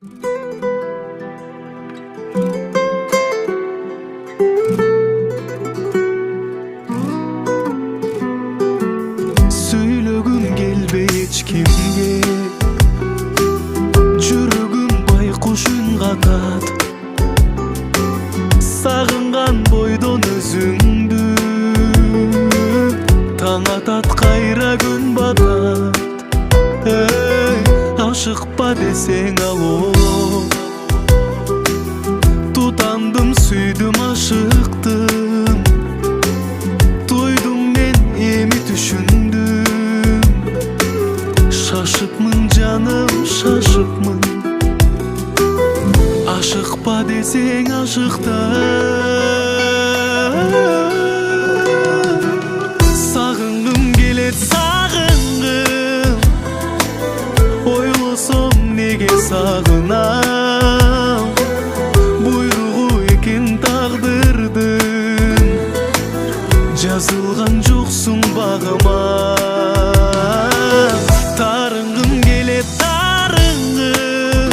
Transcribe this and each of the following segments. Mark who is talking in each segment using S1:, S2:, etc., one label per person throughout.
S1: Söylөгүм келбей эч кимге, жүрөгүм байкуш үн катат. Сагынган бойдон өзүңдү, таң атат кайра күн батат. Ашыкпа десең алоо, тутандым, сүйдүм, ашыктым. Тойдум мен эми түшүндүм, шашыпмын жаным, шашыпмын. Ашыкпа десең ашыкта, сагынгым келет, сагынгым. Ойлосом неге сагынам, буйругу экен тагдырдын. Жазылган жоксуң багыма, тарынгым келет, тарынгым.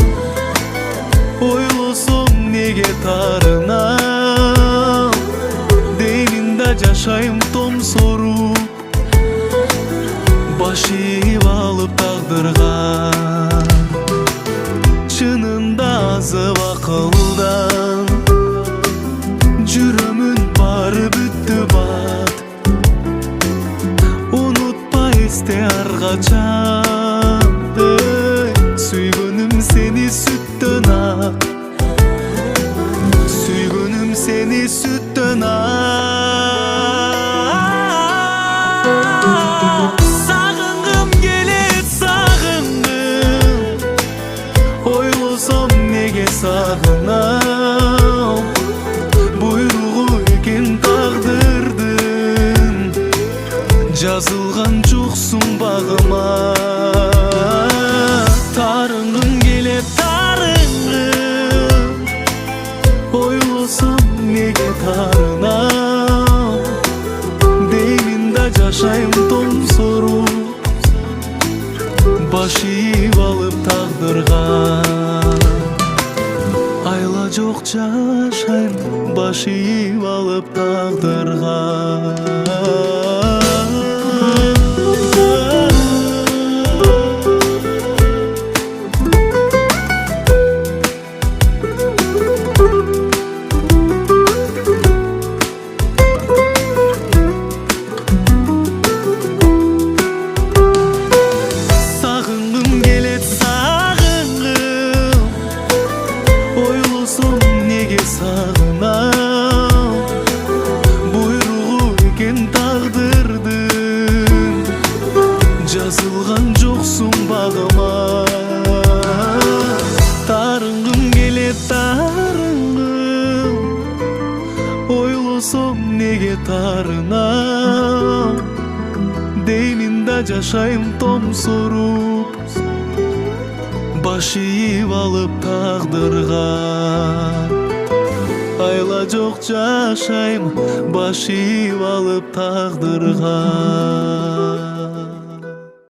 S1: Ойлосом неге тарынам, деймин да жашайм томсоруп, баш ийип алып тагдырга. Чынында азып акылдан, жүрөмүн баары бүттү бат. Унутпа эсте ар качан, сүйгөнүм сени сүттөн ак, сүйгөнүм сени сүттөн ак. Сагынгым келет, сагынгым. Ойлосом неге сагынам, буйругу экен тагдырдын. Жазылган жоксуң багыма, тарынгым келет, тарынгым. Ойлосом неге тарынам, деймин да жашайм томсоруп, баш ийип алып тагдырга. Айла жок жашайм, баш ийип алып тагдырга. Сагынгым келет, сагынгым. Ойлосом неге сагынам, буйругу экен тагдырдын. Жазылган жоксуң багыма, тарынгым келет, тарынгым. Ойлосом неге тарынам, деймин да жашайм томсоруп, баш ийип алып тагдырга. Айла жок жашайм, баш ийип алып тагдырга.